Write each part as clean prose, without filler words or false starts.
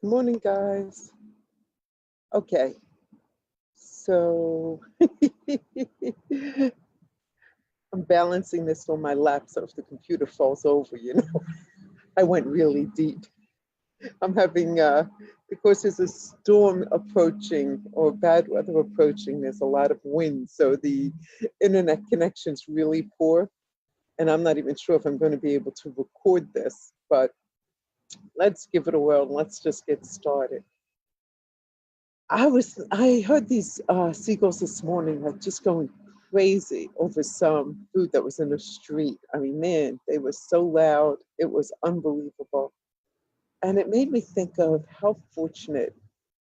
Good morning, guys. Okay, so I'm balancing this on my lap so if the computer falls over, I went really deep. I'm having, because there's a storm approaching or bad weather approaching, there's a lot of wind, so the internet connection's really poor, and I'm not even sure if I'm going to be able to record this, but let's give it a whirl and let's just get started. I heard these seagulls this morning, like just going crazy over some food that was in the street. I mean, man, they were so loud. It was unbelievable. And it made me think of how fortunate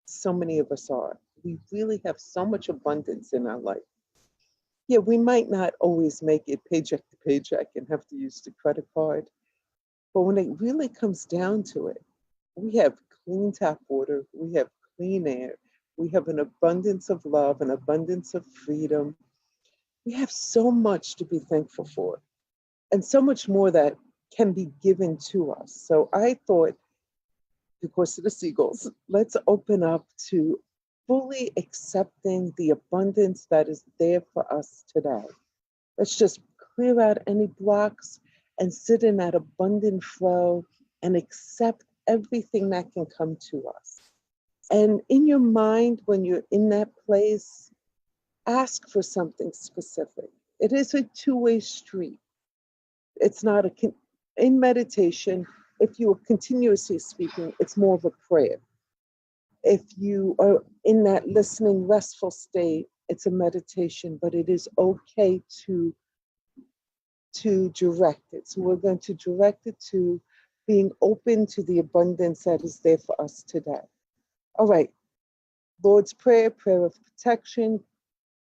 so many of us are. We really have so much abundance in our life. Yeah, we might not always make it paycheck to paycheck and have to use the credit card. But when it really comes down to it, we have clean tap water, we have clean air, we have an abundance of love, an abundance of freedom. We have so much to be thankful for, and so much more that can be given to us. So I thought, because of the seagulls, let's open up to fully accepting the abundance that is there for us today. Let's just clear out any blocks and sit in that abundant flow and accept everything that can come to us. And in your mind, when you're in that place, ask for something specific. It is a two-way street. It's not in meditation, if you are continuously speaking, it's more of a prayer. If you are in that listening, restful state, it's a meditation, but it is okay to direct it. So we're going to direct it to being open to the abundance that is there for us today. All right, Lord's Prayer, prayer of protection,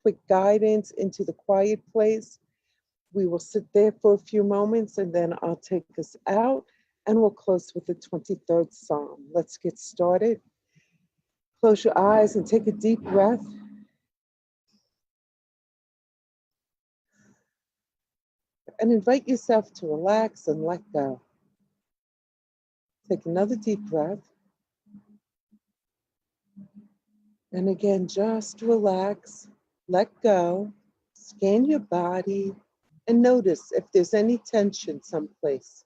quick guidance into the quiet place. We will sit there for a few moments and then I'll take us out and we'll close with the 23rd Psalm. Let's get started. Close your eyes and take a deep breath. And invite yourself to relax and let go. Take another deep breath. And again, just relax, let go, scan your body, and notice if there's any tension someplace.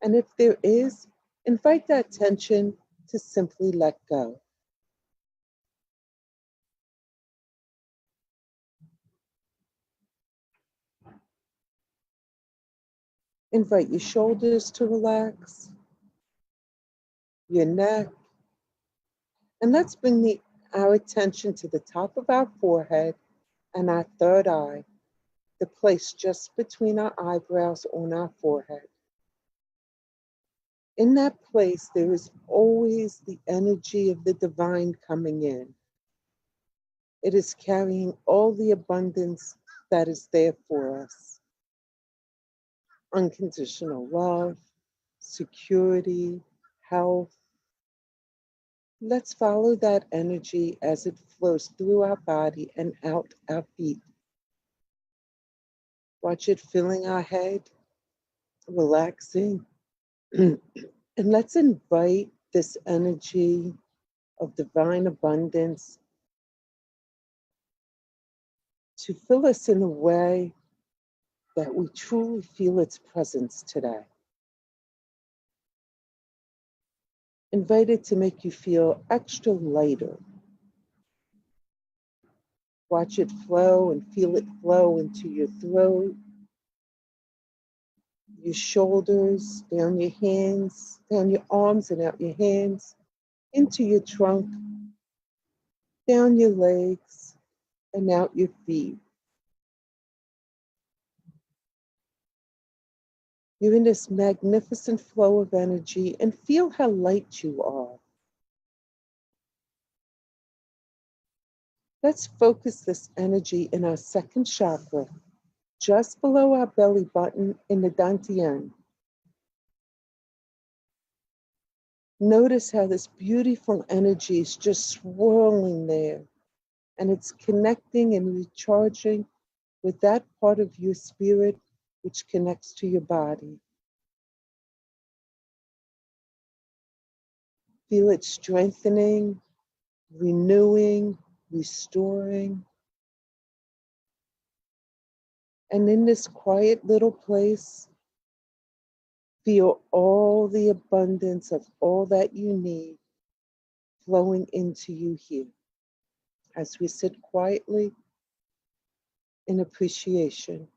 And if there is, invite that tension to simply let go. Invite your shoulders to relax, your neck, and let's bring our attention to the top of our forehead and our third eye, the place just between our eyebrows on our forehead. In that place, there is always the energy of the divine coming in. It is carrying all the abundance that is there for us. Unconditional love, security, health. Let's follow that energy as it flows through our body and out our feet. Watch it filling our head, relaxing. And let's invite this energy of divine abundance to fill us in a way that we truly feel its presence today. Invite it to make you feel extra lighter. Watch it flow and feel it flow into your throat, your shoulders, down your hands, down your arms and out your hands, into your trunk, down your legs, and out your feet. You're in this magnificent flow of energy and feel how light you are. Let's focus this energy in our second chakra, just below our belly button in the dantian. Notice how this beautiful energy is just swirling there, and it's connecting and recharging with that part of your spirit which connects to your body. Feel it strengthening, renewing, restoring. And in this quiet little place, feel all the abundance of all that you need flowing into you here as we sit quietly in appreciation.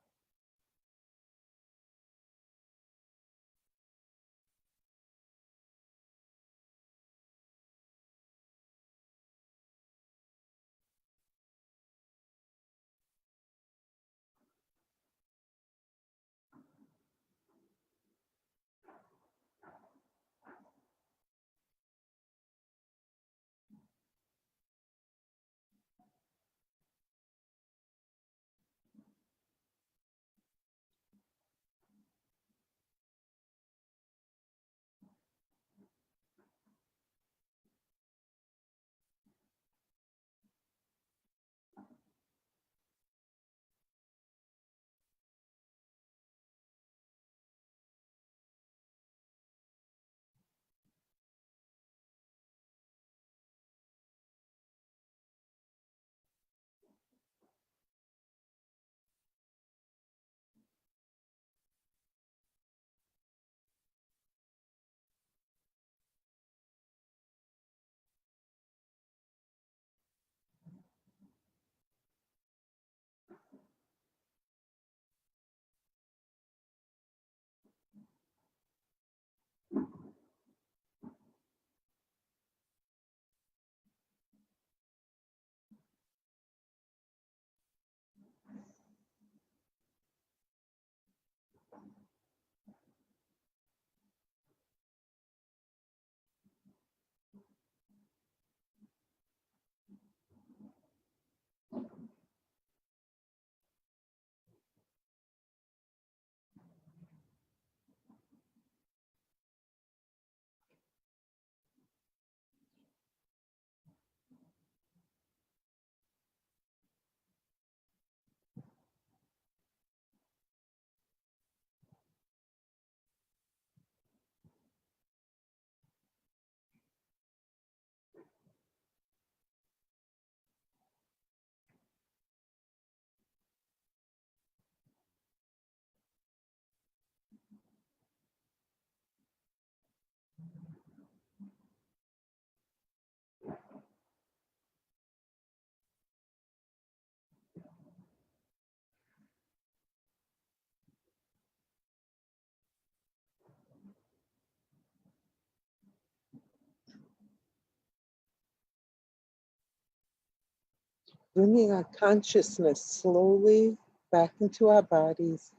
Bringing our consciousness slowly back into our bodies,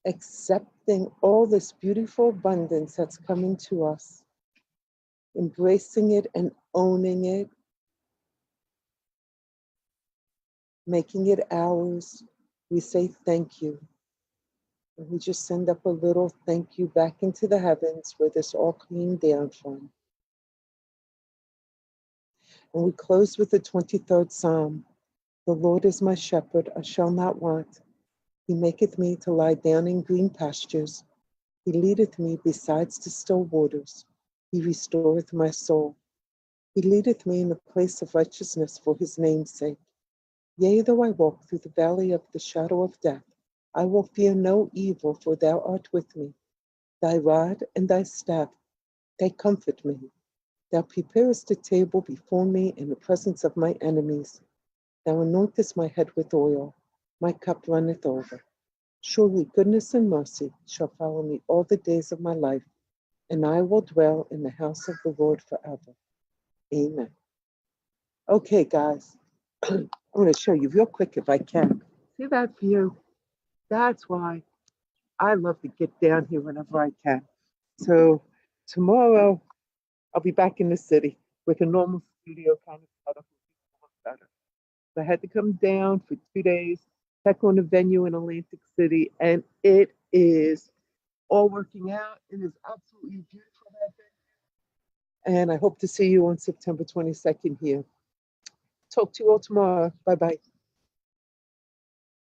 accepting all this beautiful abundance that's coming to us, embracing it and owning it, making it ours. We say thank you. And we just send up a little thank you back into the heavens where this all came down from. And we close with the 23rd Psalm. The Lord is my shepherd, I shall not want. He maketh me to lie down in green pastures. He leadeth me besides the still waters. He restoreth my soul. He leadeth me in the place of righteousness for his name's sake. Yea, though I walk through the valley of the shadow of death, I will fear no evil, for thou art with me. Thy rod and thy staff, they comfort me. Thou preparest a table before me in the presence of my enemies. Thou anointest my head with oil. My cup runneth over. Surely goodness and mercy shall follow me all the days of my life, and I will dwell in the house of the Lord forever. Amen. Okay, guys, I'm going to show you real quick if I can. See that view? That's why I love to get down here whenever I can. So tomorrow, I'll be back in the city with a normal studio kind of setup. Better. So I had to come down for 2 days, check on the venue in Atlantic City, and it is all working out. It is absolutely beautiful that day. And I hope to see you on September 22nd here. Talk to you all tomorrow. Bye-bye.